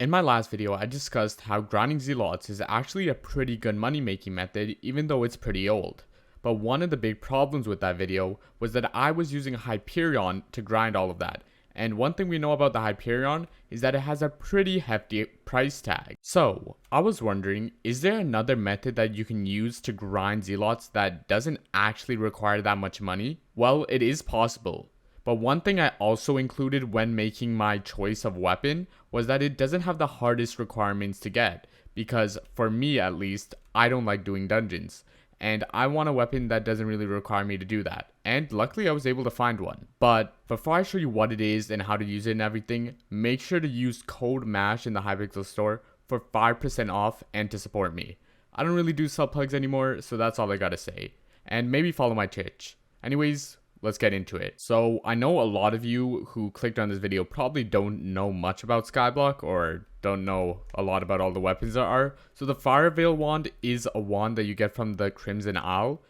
In my last video, I discussed how grinding zealots is actually a pretty good money making method even though it's pretty old. But one of the big problems with that video was that I was using Hyperion to grind all of that. And one thing we know about the Hyperion is that it has a pretty hefty price tag. So, I was wondering, is there another method that you can use to grind zealots that doesn't actually require that much money? Well, it is possible. But one thing I also included when making my choice of weapon was that it doesn't have the hardest requirements to get, because for me at least, I don't like doing dungeons, and I want a weapon that doesn't really require me to do that, and luckily I was able to find one. But before I show you what it is and how to use it and everything, make sure to use code MASH in the hypixel store for 5% off and to support me. I don't really do sub plugs anymore, so that's all I gotta say, and maybe follow my Twitch. Anyways, let's get into it. So I know a lot of you who clicked on this video probably don't know much about skyblock or don't know a lot about all the weapons there are. So the fire veil wand is a wand that you get from the Crimson Owl,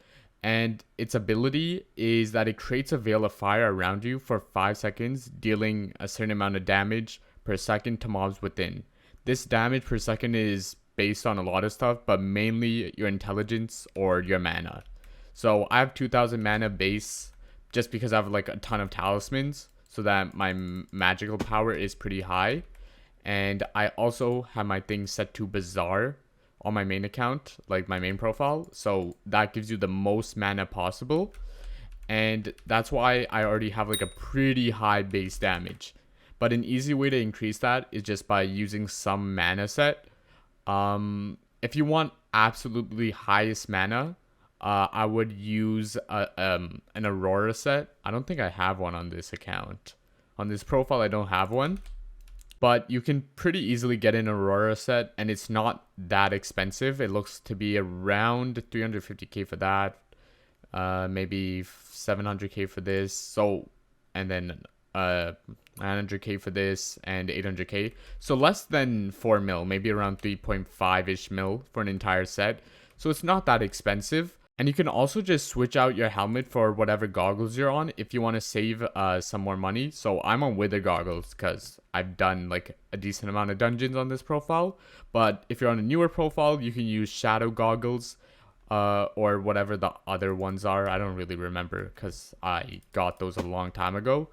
and its ability is that it creates a veil of fire around you for 5 seconds, dealing a certain amount of damage per second to mobs within. This damage per second is based on a lot of stuff, but mainly your intelligence or your mana. So I have 2000 mana base just because I have like a ton of talismans, so that my magical power is pretty high. And I also have my thing set to Bazaar on my main account, like my main profile, so that gives you the most mana possible. And that's why I already have like a pretty high base damage. But an easy way to increase that is just by using some mana set. If you want absolutely highest mana, I would use an Aurora set. I don't think I have one on this account. On this profile, I don't have one. But you can pretty easily get an Aurora set, and it's not that expensive. It looks to be around 350k for that. Maybe 700k for this. So, and then 900k for this, and 800k. So less than 4 mil, maybe around 3.5-ish mil for an entire set. So it's not that expensive. And you can also just switch out your helmet for whatever goggles you're on if you want to save some more money. So I'm on Wither goggles because I've done like a decent amount of dungeons on this profile. But if you're on a newer profile, you can use shadow goggles or whatever the other ones are. I don't really remember because I got those a long time ago.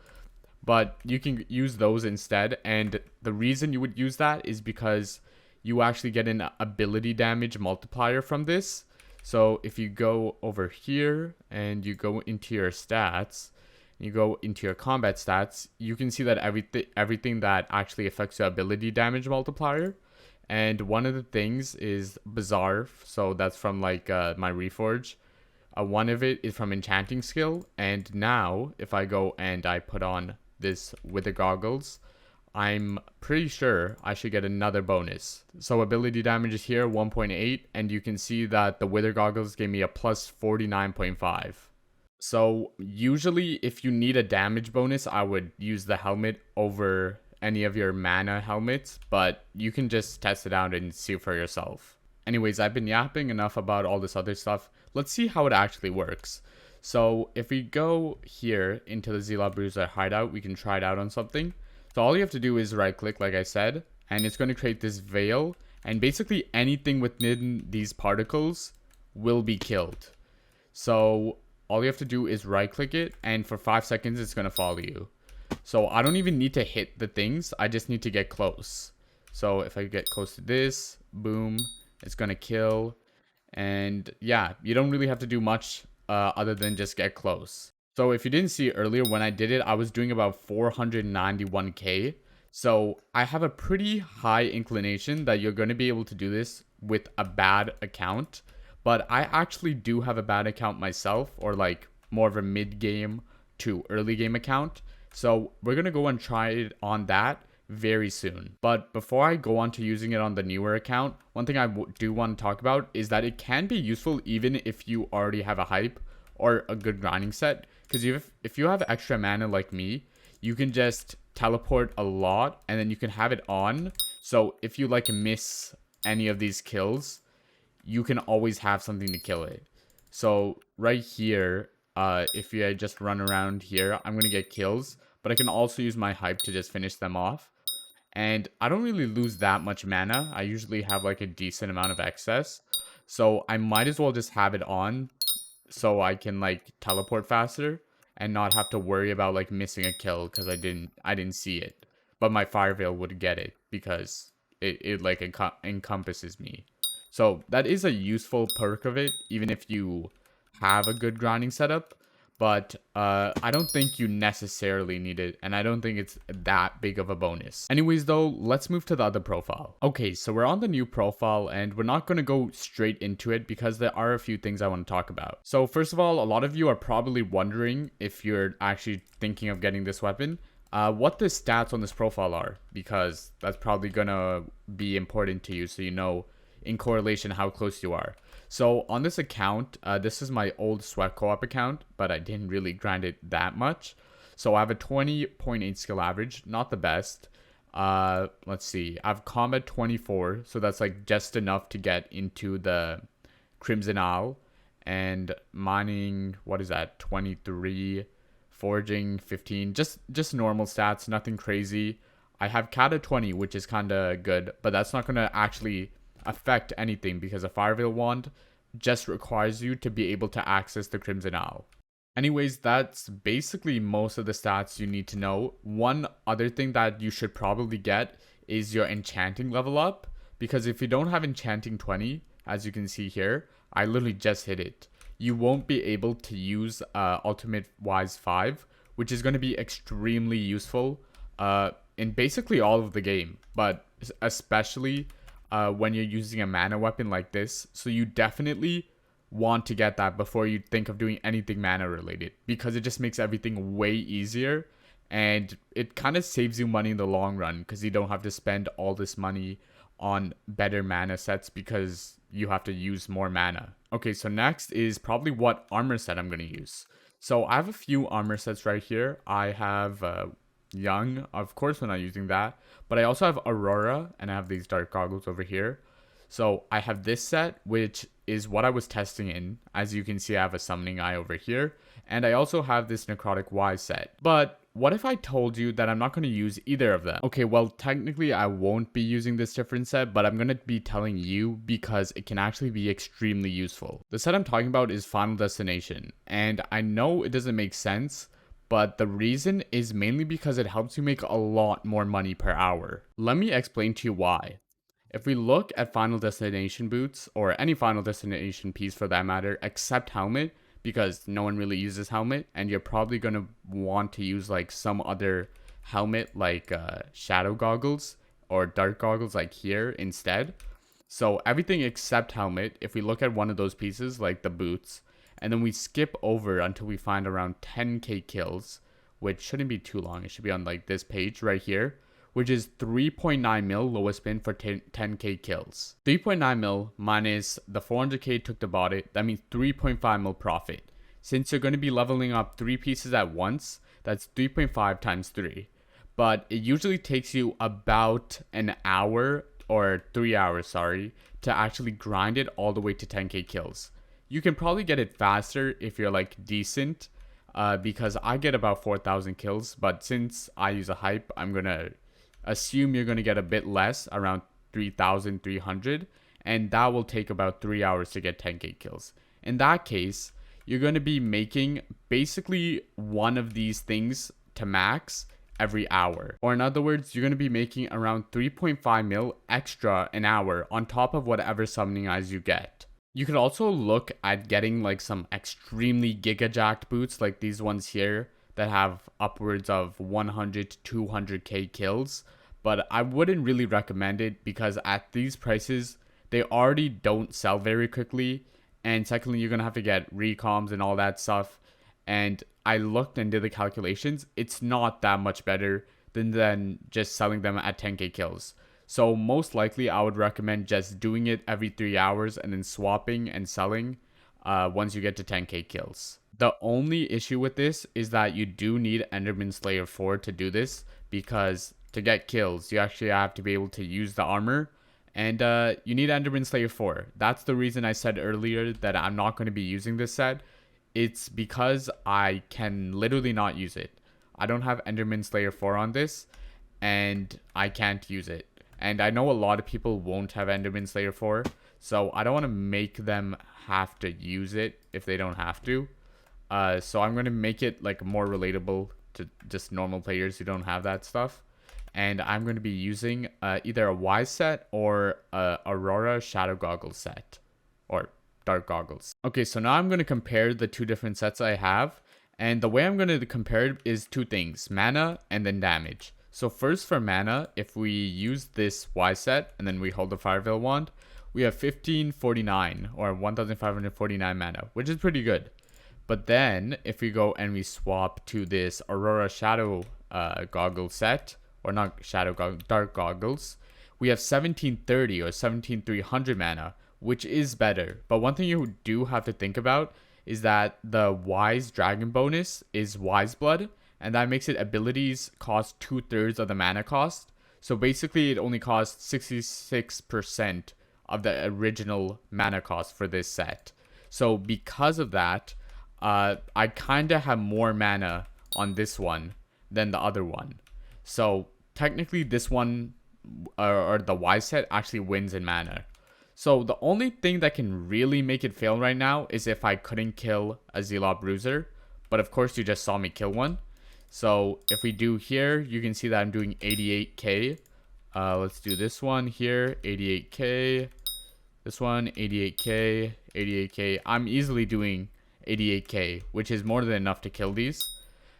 But you can use those instead. And the reason you would use that is because you actually get an ability damage multiplier from this. So if you go over here and you go into your stats, you go into your combat stats, you can see that everything that actually affects your ability damage multiplier. And one of the things is Bazaar, so that's from like my Reforge. One of it is from enchanting skill. And now if I go and I put on this Wither goggles, I'm pretty sure I should get another bonus. So ability damage is here, 1.8, and you can see that the Wither goggles gave me a plus 49.5. So usually if you need a damage bonus, I would use the helmet over any of your mana helmets, but you can just test it out and see for yourself. Anyways, I've been yapping enough about all this other stuff. Let's see how it actually works. So if we go here into the Zealot Bruiser hideout, we can try it out on something. So all you have to do is right click, like I said, and it's going to create this veil, and basically anything within these particles will be killed. So all you have to do is right click it, and for 5 seconds it's going to follow you. So I don't even need to hit the things, I just need to get close. So if I get close to this, boom, it's going to kill. And yeah, you don't really have to do much other than just get close. So if you didn't see earlier, when I did it, I was doing about 491k. So I have a pretty high inclination that you're going to be able to do this with a bad account. But I actually do have a bad account myself, or like more of a mid-game to early game account. So we're going to go and try it on that very soon. But before I go on to using it on the newer account, one thing I do want to talk about is that it can be useful even if you already have a hype or a good grinding set. Because if you have extra mana like me, you can just teleport a lot and then you can have it on. So if you like miss any of these kills, you can always have something to kill it. So right here, if you just run around here, I'm going to get kills. But I can also use my hype to just finish them off. and I don't really lose that much mana. I usually have like a decent amount of excess, so I might as well just have it on so I can like teleport faster and not have to worry about like missing a kill because I didn't see it. But my fire veil would get it because it like encompasses me. So that is a useful perk of it, even if you have a good grinding setup. But I don't think you necessarily need it, and I don't think it's that big of a bonus. Anyways though, let's move to the other profile. Okay, so we're on the new profile, and we're not going to go straight into it because there are a few things I want to talk about. So first of all, a lot of you are probably wondering, if you're actually thinking of getting this weapon, what the stats on this profile are, because that's probably going to be important to you, so you know in correlation how close you are. So on this account, this is my old sweat co-op account, but I didn't really grind it that much. So I have a 20.8 skill average, not the best. Let's see, I have combat 24, so that's like just enough to get into the Crimson Isle. And mining, what is that, 23, foraging 15, just normal stats, nothing crazy. I have kata 20, which is kind of good, but that's not going to actually affect anything because a fire veil wand just requires you to be able to access the Crimson Isle. Anyways, that's basically most of the stats you need to know. One other thing that you should probably get is your enchanting level up, because if you don't have enchanting 20, as you can see here, I literally just hit it, you won't be able to use ultimate wise 5, which is going to be extremely useful in basically all of the game, but especially when you're using a mana weapon like this. So you definitely want to get that before you think of doing anything mana related, because it just makes everything way easier, and it kind of saves you money in the long run because you don't have to spend all this money on better mana sets because you have to use more mana. Okay, so next is probably what armor set I'm going to use. So I have a few armor sets right here. I have Young, of course we're not using that, but I also have Aurora, and I have these dark goggles over here. So I have this set, which is what I was testing in. As you can see, I have a summoning eye over here, and I also have this necrotic Y set. But what if I told you that I'm not going to use either of them? Okay, well, technically I won't be using this different set, but I'm going to be telling you because it can actually be extremely useful. The set I'm talking about is Final Destination, and I know it doesn't make sense, but the reason is mainly because it helps you make a lot more money per hour. Let me explain to you why. If we look at Final Destination boots, or any Final Destination piece for that matter, except helmet, because no one really uses helmet, and you're probably going to want to use like some other helmet like shadow goggles or dark goggles like here instead. So everything except helmet, if we look at one of those pieces like the boots, and then we skip over until we find around 10k kills, which shouldn't be too long. It should be on like this page right here, which is 3.9 mil lowest spin for 10k kills. 3.9 mil minus the 400k took to bought it, that means 3.5 mil profit. Since you're going to be leveling up 3 pieces at once, that's 3.5 times 3. But it usually takes you about an hour, or 3 hours, sorry, to actually grind it all the way to 10k kills. You can probably get it faster if you're like decent, because I get about 4,000 kills, but since I use a hype, I'm going to assume you're going to get a bit less, around 3,300, and that will take about 3 hours to get 10k kills. In that case, you're going to be making basically one of these things to max every hour. Or in other words, you're going to be making around 3.5 mil extra an hour on top of whatever summoning eyes you get. You could also look at getting like some extremely giga-jacked boots like these ones here that have upwards of 100 to 200k kills, but I wouldn't really recommend it because at these prices they already don't sell very quickly, and secondly you're gonna have to get recoms and all that stuff, and I looked and did the calculations, it's not that much better than just selling them at 10k kills. So most likely I would recommend just doing it every 3 hours and then swapping and selling once you get to 10k kills. The only issue with this is that you do need Enderman Slayer 4 to do this, because to get kills you actually have to be able to use the armor, and you need Enderman Slayer 4. That's the reason I said earlier that I'm not going to be using this set. It's because I can literally not use it. I don't have Enderman Slayer 4 on this, and I can't use it. And I know a lot of people won't have Enderman Slayer 4, so I don't want to make them have to use it if they don't have to. So I'm going to make it like more relatable to just normal players who don't have that stuff. And I'm going to be using either a Y set or a Aurora Shadow Goggles set. Or Dark Goggles. Okay, so now I'm going to compare the two different sets I have. And the way I'm going to compare it is two things. Mana and then damage. So first for mana, if we use this Y set and then we hold the Fireveil wand, we have 1549 or 1549 mana, which is pretty good. But then if we go and we swap to this Aurora Shadow Goggles set, or not Shadow Goggles, Dark Goggles, we have 1730 or 17300 mana, which is better. But one thing you do have to think about is that the Wise Dragon bonus is Wise Blood, and that makes it abilities cost 2/3 of the mana cost. So basically it only costs 66% of the original mana cost for this set. So because of that, I kind of have more mana on this one than the other one. So technically this one, or the Y set, actually wins in mana. So the only thing that can really make it fail right now is if I couldn't kill a Zealot Bruiser. But of course you just saw me kill one. So if we do here, you can see that I'm doing 88k. Let's do this one here, 88k. This one, 88k, 88k. I'm easily doing 88k, which is more than enough to kill these.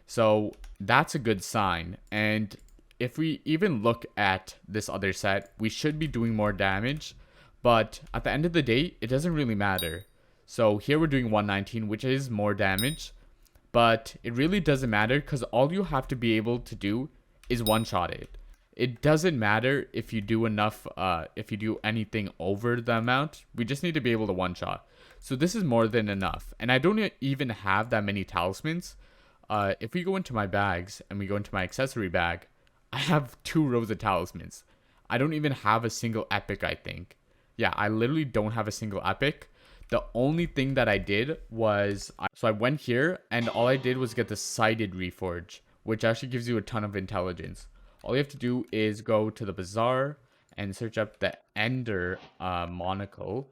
So that's a good sign. And if we even look at this other set, we should be doing more damage. But at the end of the day, it doesn't really matter. So here we're doing 119, which is more damage. But it really doesn't matter because all you have to be able to do is one-shot it. It doesn't matter if you do enough, if you do anything over the amount. We just need to be able to one-shot. So this is more than enough. And I don't even have that many talismans. If we go into my bags and we go into my accessory bag, I have 2 rows of talismans. I don't even have a single epic, I think. Yeah, I literally don't have a single epic. The only thing that I did was, so I went here and all I did was get the Sighted Reforge, which actually gives you a ton of intelligence. All you have to do is go to the bazaar and search up the Ender monocle.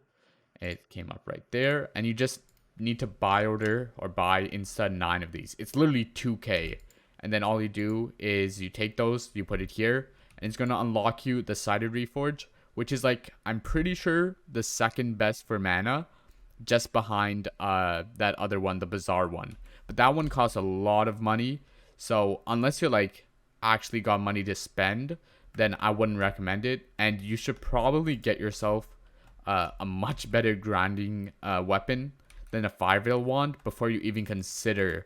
It came up right there. And you just need to buy instead 9 of these. It's literally 2k. And then all you do is you take those, you put it here, and it's going to unlock you the Sighted Reforge, which is like, I'm pretty sure the second best for mana, just behind that other one, the Bazaar one. But that one costs a lot of money. So unless you're like actually got money to spend, then I wouldn't recommend it. And you should probably get yourself a much better grinding weapon than a Fireveil wand before you even consider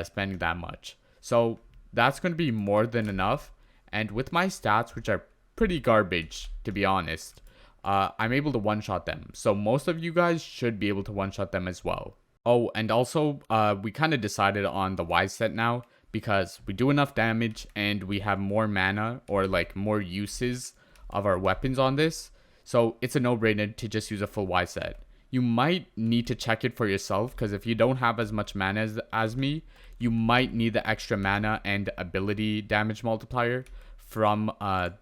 spending that much. So that's going to be more than enough. And with my stats, which are pretty garbage, to be honest, I'm able to one-shot them. So most of you guys should be able to one-shot them as well. Oh, and also, we kind of decided on the Y set now because we do enough damage and we have more mana or like more uses of our weapons on this. So it's a no-brainer to just use a full Y set. You might need to check it for yourself because if you don't have as much mana as me, you might need the extra mana and ability damage multiplier from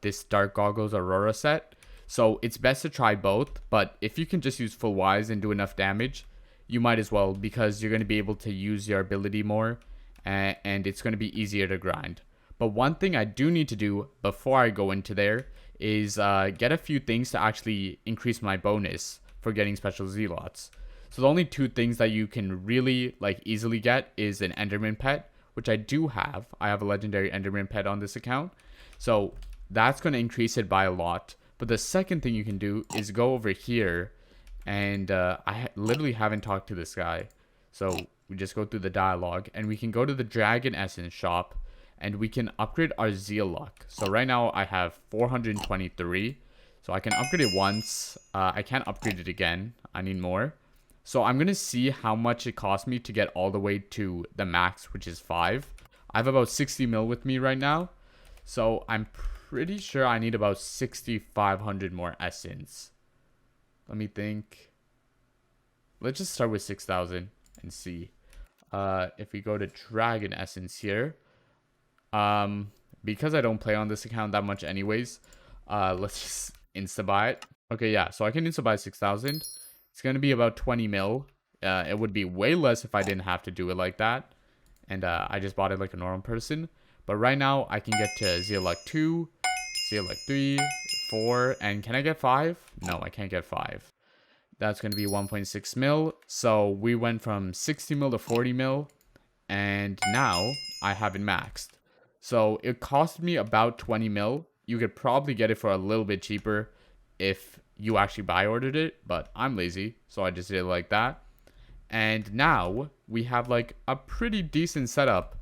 this Dark Goggles Aurora set. So it's best to try both, but if you can just use full Ys and do enough damage, you might as well because you're going to be able to use your ability more and it's going to be easier to grind. But one thing I do need to do before I go into there is get a few things to actually increase my bonus for getting special zealots. So the only 2 things that you can really like easily get is an Enderman pet, which I do have. I have a legendary Enderman pet on this account. So that's going to increase it by a lot. But the second thing you can do is go over here and I literally haven't talked to this guy. So we just go through the dialogue and we can go to the Dragon Essence shop and we can upgrade our Zeal luck. So right now I have 423. So I can upgrade it once. I can't upgrade it again. I need more. So I'm going to see how much it costs me to get all the way to the max, which is 5. I have about 60 mil with me right now. So I'm pretty sure I need about 6,500 more essence. Let me think. Let's just start with 6,000 and see. If we go to Dragon Essence here, because I don't play on this account that much anyways, let's just insta-buy it. Okay, yeah, so I can insta-buy 6,000. It's going to be about 20 mil. It would be way less if I didn't have to do it like that. And I just bought it like a normal person. But right now, I can get to Zealot 2, Zealot 3, 4, and can I get 5? No, I can't get 5. That's going to be 1.6 mil. So we went from 60 mil to 40 mil. And now I have it maxed. So it cost me about 20 mil. You could probably get it for a little bit cheaper if you actually buy ordered it. But I'm lazy, so I just did it like that. And now we have like a pretty decent setup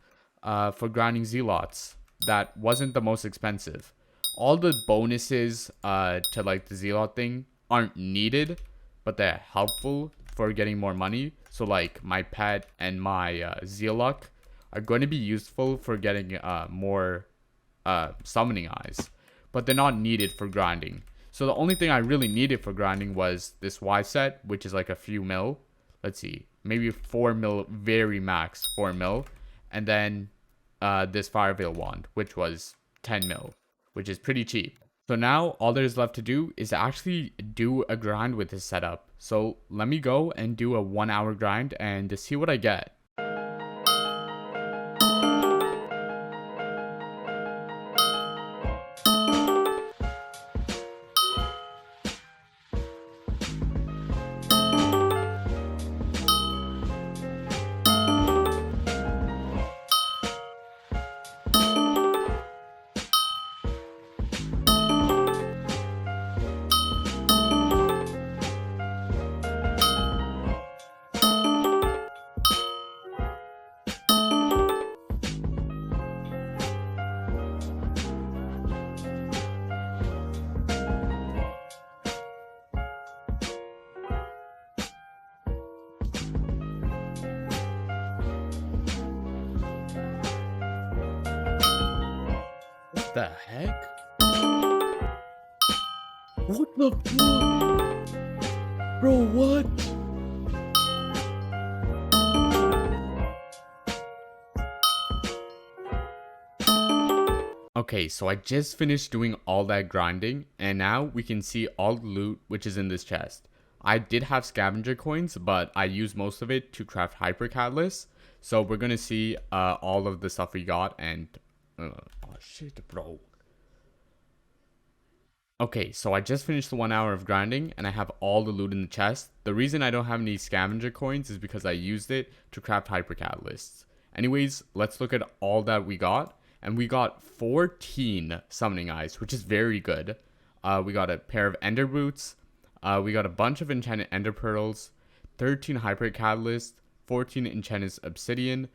for grinding zealots that wasn't the most expensive. All the bonuses to like the zealot thing aren't needed, but they're helpful for getting more money. So like my pet and my zealot are going to be useful for getting more summoning eyes, but they're not needed for grinding. So the only thing I really needed for grinding was this Y set, which is like a few mil. Let's see, maybe 4 mil, very max 4 mil. And then this Fire Veil wand, which was 10 mil, which is pretty cheap. So now all there's left to do is actually do a grind with this setup. So let me go and do a 1 hour grind and to see what I get. What the heck? What the fuck? Bro, what? Okay, so I just finished doing all that grinding, and now we can see all the loot which is in this chest. I did have scavenger coins, but I used most of it to craft hyper catalysts. So we're gonna see all of the stuff we got, and oh shit, bro. Okay, so I just finished the 1 hour of grinding, and I have all the loot in the chest. The reason I don't have any scavenger coins is because I used it to craft hyper catalysts. Anyways, let's look at all that we got. And we got 14 summoning eyes, which is very good. We got a pair of ender boots. We got a bunch of enchanted ender pearls, 13 hyper catalysts, 14 enchanted obsidian,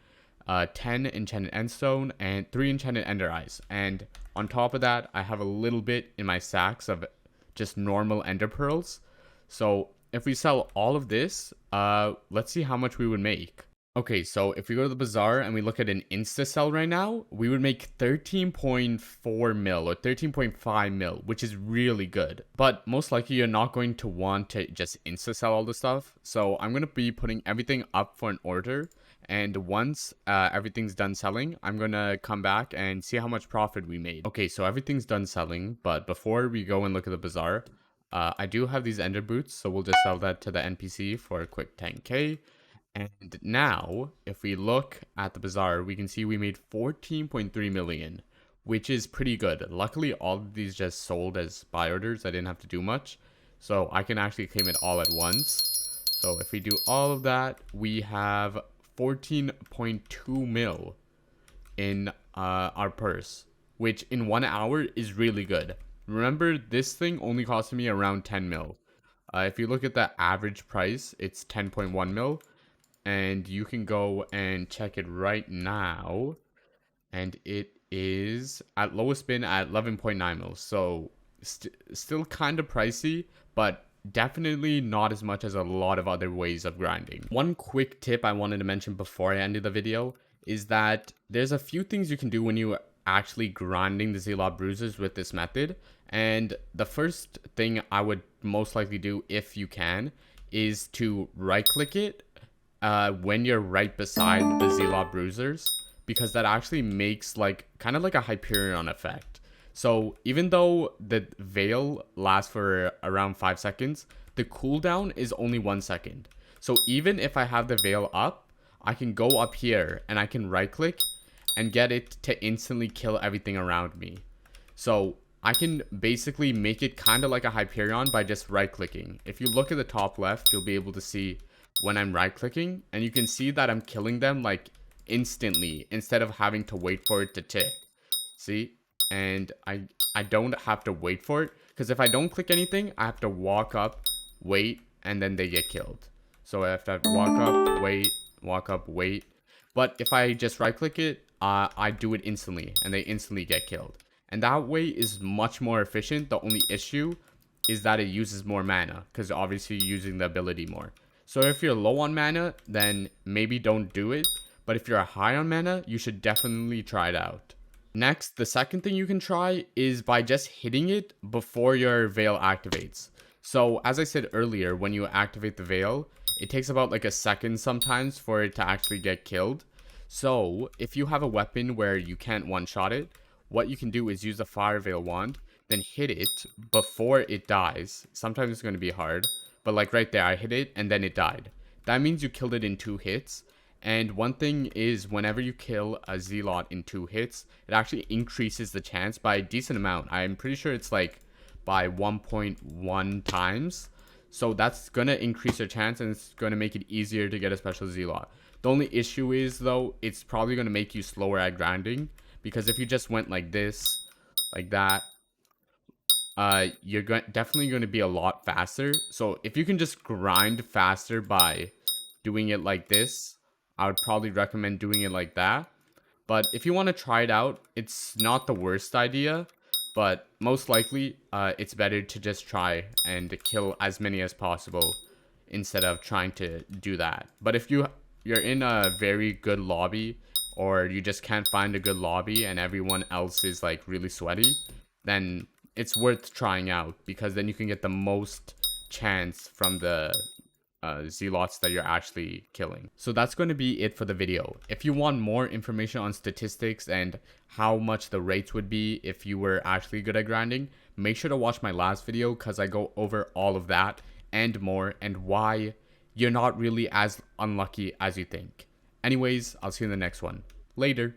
10 enchanted endstone, and 3 enchanted ender eyes. And on top of that, I have a little bit in my sacks of just normal ender pearls. So if we sell all of this, let's see how much we would make. Okay, so if we go to the bazaar and we look at an insta sell right now, we would make 13.4 mil or 13.5 mil, which is really good. But most likely you're not going to want to just insta sell all the stuff. So I'm going to be putting everything up for an order. And once everything's done selling, I'm going to come back and see how much profit we made. Okay, so everything's done selling. But before we go and look at the bazaar, I do have these ender boots. So we'll just sell that to the NPC for a quick 10k. And now, if we look at the bazaar, we can see we made 14.3 million, which is pretty good. Luckily, all of these just sold as buy orders. I didn't have to do much. So I can actually claim it all at once. So if we do all of that, we have 14.2 mil in our purse, which in 1 hour is really good. Remember, this thing only costed me around 10 mil. If you look at the average price, it's 10.1 mil. And you can go and check it right now. And it is at lowest bin at 11.9 mil. So still kind of pricey, but definitely not as much as a lot of other ways of grinding. One quick tip I wanted to mention before I ended the video is that there's a few things you can do when you actually grinding the Zealot bruisers with this method. And the first thing I would most likely do, if you can, is to right click it when you're right beside the Zealot bruisers. because that actually makes like kind of like a Hyperion effect. So even though the veil lasts for around 5 seconds, the cooldown is only 1 second. So even if I have the veil up, I can go up here and I can right click and get it to instantly kill everything around me. So I can basically make it kind of like a Hyperion by just right clicking. If you look at the top left, you'll be able to see when I'm right clicking, and you can see that I'm killing them like instantly instead of having to wait for it to tick. See? And I don't have to wait for it, because if I don't click anything, I have to walk up, wait, and then they get killed. So I have to walk up, wait. But if I just right click it, I do it instantly and they instantly get killed. And that way is much more efficient. The only issue is that it uses more mana, because obviously you're using the ability more. So if you're low on mana, then maybe don't do it. But if you're high on mana, you should definitely try it out. Next, the second thing you can try is by just hitting it before your veil activates. So as I said earlier, when you activate the veil, it takes about like a second sometimes for it to actually get killed. So if you have a weapon where you can't one-shot it, what you can do is use the Fire Veil wand, then hit it before it dies. Sometimes it's going to be hard, but like right there, I hit it and then it died. That means you killed it in 2 hits. And one thing is, whenever you kill a Zealot in 2 hits, it actually increases the chance by a decent amount. I'm pretty sure it's like by 1.1 times. So that's going to increase your chance, and it's going to make it easier to get a special Zealot. The only issue is, though, it's probably going to make you slower at grinding, because if you just went like this, like that, you're definitely going to be a lot faster. So if you can just grind faster by doing it like this, I would probably recommend doing it like that. But if you want to try it out, it's not the worst idea, but most likely it's better to just try and kill as many as possible instead of trying to do that. But if you're in a very good lobby, or you just can't find a good lobby and everyone else is like really sweaty, then it's worth trying out, because then you can get the most chance from the Zealots that you're actually killing. So that's going to be it for the video. If you want more information on statistics and how much the rates would be if you were actually good at grinding, make sure to watch my last video, because I go over all of that and more, and why you're not really as unlucky as you think. Anyways, I'll see you in the next one. Later.